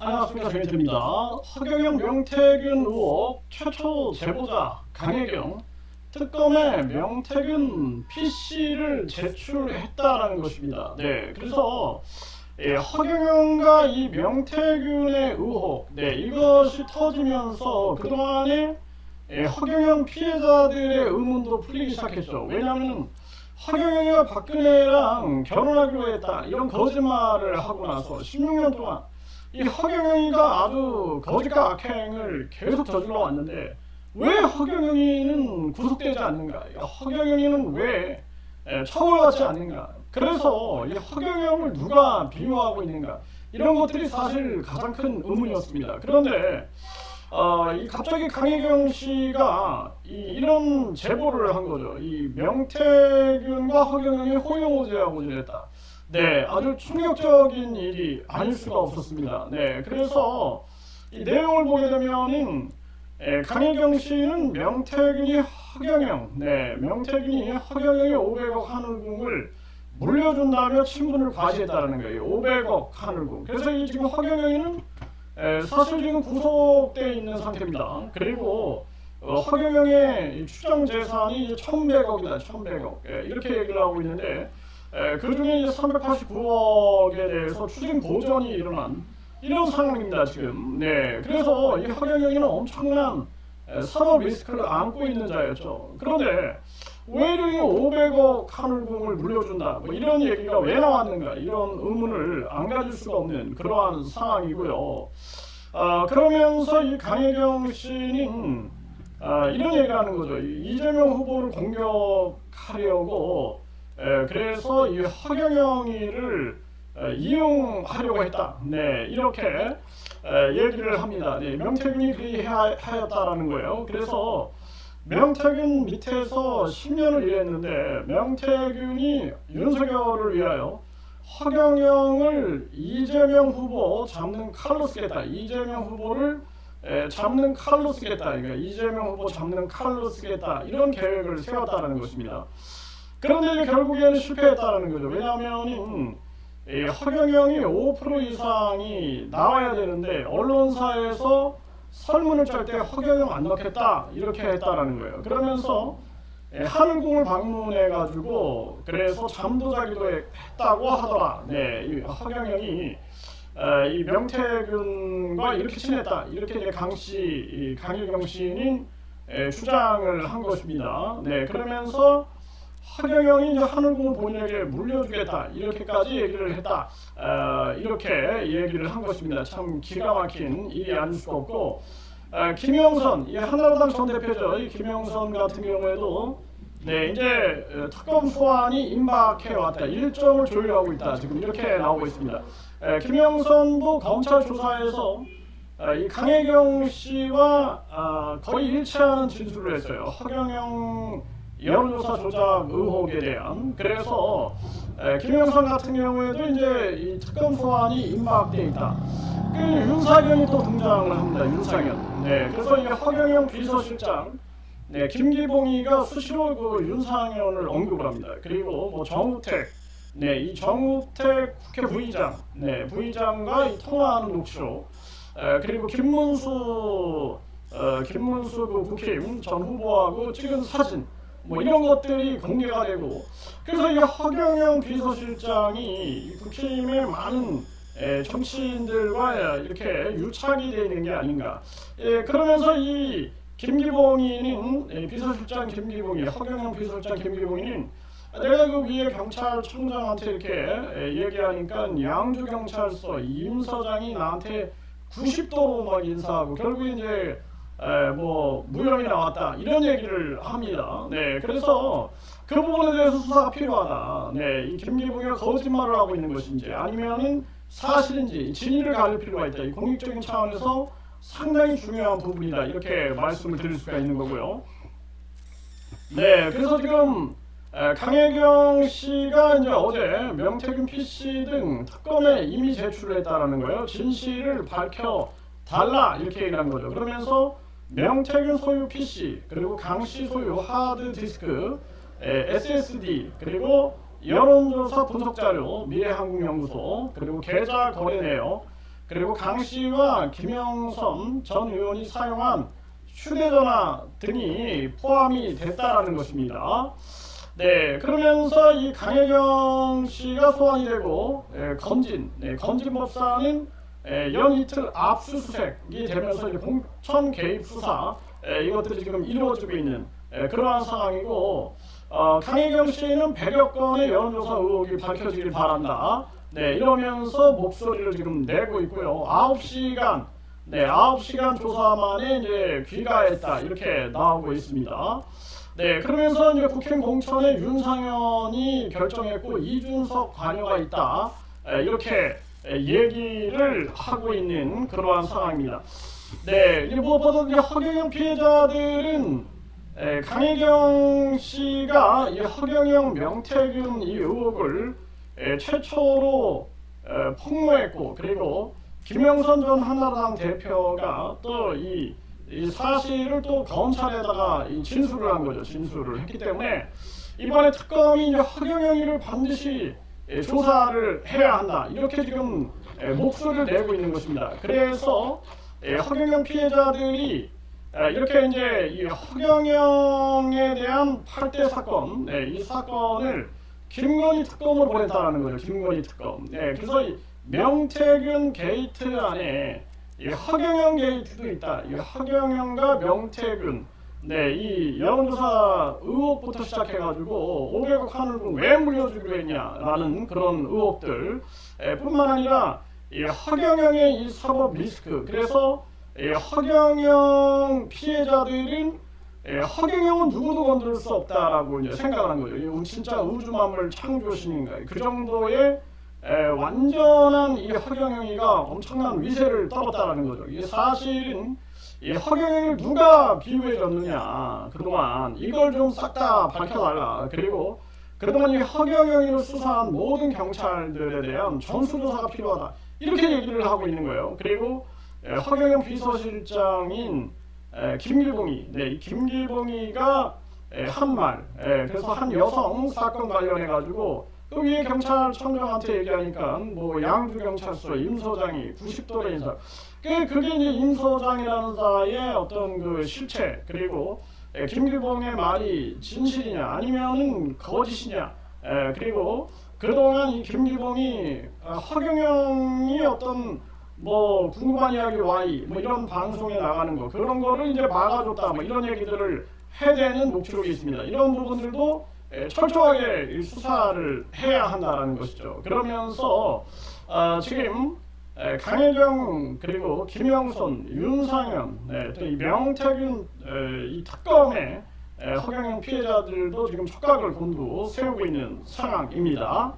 안녕하십니까, 조인트입니다. 허경영 명태균 의혹 최초 제보자 강혜경 특검에 명태균 PC를 제출했다라는 것입니다. 네, 그래서 허경영과 이 명태균의 의혹, 이것이 터지면서 그동안에 허경영 피해자들의 의문도 풀리기 시작했죠. 왜냐하면 허경영이가 박근혜랑 결혼하기로 했다, 이런 거짓말을 하고 나서 16년 동안 이 허경영이가 아주 거짓과 악행을 계속 저질러 왔는데 왜 허경영이는 구속되지 않는가? 허경영이는 왜 처벌받지 않는가? 그래서 이 허경영을 누가 비호하고 있는가? 이런 것들이 사실 가장 큰 의문이었습니다. 그런데 갑자기 강혜경 씨가 이런 제보를 한 거죠. 이 명태균과 허경영이 호용호제하고 지냈다. 네, 아주 충격적인 일이 아닐 수가 없었습니다. 네, 그래서 이 내용을 보게 되면은 강혜경 씨는 명태균이 허경영이 500억 하늘궁을 물려준다며 친분을 과시했다는 거예요. 500억 하늘궁. 그래서 이 지금 허경영이는 사실 지금 구속되어 있는 상태입니다. 그리고 허경영의 추정 재산이 1,100억이다, 1,100억. 이렇게 얘기를 하고 있는데. 그 중에 389억에 대해서 추징 보전이 일어난 이런 상황입니다, 지금. 네, 그래서 이 허경영이는 엄청난 사법 리스크를 안고 있는 자였죠. 그런데 왜 이렇게 500억 하늘궁을 물려준다, 뭐 이런 얘기가 왜 나왔는가, 이런 의문을 안 가질 수가 없는 그러한 상황이고요. 그러면서 이 강혜경 씨는 이런 얘기를 하는 거죠. 이재명 후보를 공격하려고 그래서 이 허경영이를 이용하려고 했다. 네, 이렇게 얘기를 합니다. 네, 명태균이 그리하였다라는 거예요. 그래서 명태균 밑에서 10년을 일했는데 명태균이 윤석열을 위하여 허경영을 이재명 후보 잡는 칼로 쓰겠다. 이재명 후보를 잡는 칼로 쓰겠다. 그러니까 이재명 후보 잡는 칼로 쓰겠다. 이런 계획을 세웠다는 것입니다. 그런데 결국에는 실패했다는 거죠. 왜냐하면 허경영이 5% 이상이 나와야 되는데 언론사에서 설문을 짤 때 허경영 안 넣겠다 이렇게 했다라는 거예요. 그러면서 하늘궁을 방문해가지고 그래서 잠도자기도 했다고 하더라. 네, 이 허경영이 이 명태균과 이렇게 친했다, 이렇게 이제 강혜경 씨는 주장을 한 것입니다. 네, 그러면서 허경영이 이제 하늘궁을 본인에게 물려주겠다 이렇게까지 얘기를 했다, 이렇게 얘기를 한 것입니다. 참 기가 막힌 일이 아닐 수가 없고, 김영선, 이 한나라당 전 대표죠. 이 김영선 같은 경우에도 이제 특검 소환이 임박해 왔다, 일정을 조율하고 있다, 지금 이렇게 나오고 있습니다. 김영선도 검찰 조사에서 이 강혜경 씨와 거의 일치하는 진술을 했어요. 허경영 여론조사 조작 의혹에 대한. 그래서 김영선 같은 경우에도 이제 이 특검 소환이 임박되어 있다. 그 윤상현이 또 등장을 합니다. 윤상현. 네, 그래서 이 허경영 비서실장, 김기봉이가 수시로 그 윤상현을 언급을 합니다. 그리고 뭐 정우택, 이 정우택 국회 부의장, 부의장과 이 통화하는 녹취록, 그리고 김문수 그 국회의원 전 후보하고 찍은 사진, 뭐 이런 것들이 공개가 되고, 그래서 이 허경영 비서실장이 국힘의 많은 정치인들과 이렇게 유착이 되어 있는 게 아닌가. 그러면서 이 김기봉이는 비서실장 김기봉이, 허경영 비서실장 김기봉이는 내가 그 위에 경찰청장한테 이렇게 얘기하니까 양주경찰서 임 서장이 나한테 90도로 막 인사하고 결국 이제 뭐 무혐의 나왔다, 이런 얘기를 합니다. 네, 그래서 그 부분에 대해서 수사가 필요하다. 네, 이 김기봉이가 거짓말을 하고 있는 것인지 아니면은 사실인지 진위를 가릴 필요가 있다. 이 공익적인 차원에서 상당히 중요한 부분이다, 이렇게 말씀을 드릴 수가 있는 거고요. 네, 그래서 지금 강혜경 씨가 이제 어제 명태균 PC 등 특검에 이미 제출을 했다라는 거예요. 진실을 밝혀 달라 이렇게 얘기한 거죠. 그러면서 명태균 소유 PC, 그리고 강씨 소유 하드디스크, SSD, 그리고 여론조사 분석자료 미래한국연구소, 그리고 계좌 거래 내역, 그리고 강 씨와 김영선 전 의원이 사용한 휴대전화 등이 포함이 됐다라는 것입니다. 네, 그러면서 이 강혜경 씨가 소환이 되고 건진 법사는 연 이틀 압수수색이 되면서 이제 공천 개입 수사 이것들이 지금 이루어지고 있는 그러한 상황이고, 강혜경 씨는 100여 건의 여론조사 의혹이 밝혀지길 바란다. 네, 이러면서 목소리를 지금 내고 있고요. 9시간 조사 만에 이제 귀가했다 이렇게 나오고 있습니다. 네, 그러면서 이제 국힘 공천에 윤상현이 결정했고 이준석 관여가 있다 이렇게 얘기를 하고 있는 그러한 상황입니다. 네, 무엇보다 이제 허경영 피해자들은 강혜경 씨가 이 허경영, 명태균 이 의혹을 최초로 폭로했고, 그리고 김영선 전 한나라당 대표가 또 이 사실을 또 검찰에다가 진술을 한 거죠. 진술을 했기 때문에 이번에 특검이 이제 허경영이를 반드시 조사를 해야 한다 이렇게 지금 목소리를 내고 있는 것입니다. 그래서 허경영 피해자들이 이렇게 이제 이 허경영에 대한 8대 사건, 이 사건을 김건희 특검으로 보냈다는 거죠. 김건희 특검. 그래서 이 명태균 게이트 안에 이 허경영 게이트도 있다. 이 허경영과 명태균, 이 여론조사 의혹부터 시작해가지고 500억 한울금 왜 물려주기로 했냐라는 그런 의혹들 뿐만 아니라 이 허경영의 이 사법 리스크, 그래서 허경영 피해자들은 허경영은 누구도 건들 수 없다라고 이제 생각을 한 거죠. 이건 진짜 우주만물 창조신인가, 그 정도의 완전한 이 허경영이가 엄청난 위세를 떨었다라는 거죠. 이게 사실은 이 허경영을 누가 비유해줬느냐, 그동안 이걸 좀 싹 다 밝혀달라. 그리고 그동안 이 허경영을 수사한 모든 경찰들에 대한 전수조사가 필요하다 이렇게 얘기를 하고 있는 거예요. 그리고 허경영 비서실장인 김길봉이, 이 김길봉이가 한 말, 그래서 한 여성 사건 관련해 가지고 또 위에 경찰청장한테 얘기하니까 뭐 양주경찰서 임소장이 90도의 인사, 그게 이제 임소장이라는 자의 어떤 그 실체, 그리고 김길봉의 말이 진실이냐 아니면은 거짓이냐, 그리고 그동안 이 김길봉이 허경영이 어떤 뭐 궁금한 이야기 Y 뭐 이런 방송에 나가는 거, 그런 거를 이제 막아줬다 뭐 이런 얘기들을 해대는 목적이 있습니다. 이런 부분들도 철저하게 수사를 해야 한다는 것이죠. 그러면서 지금 강혜경 그리고 김영선, 윤상현, 또 이 명태균 이 특검의 허경영 피해자들도 지금 촉각을 곤두 세우고 있는 상황입니다.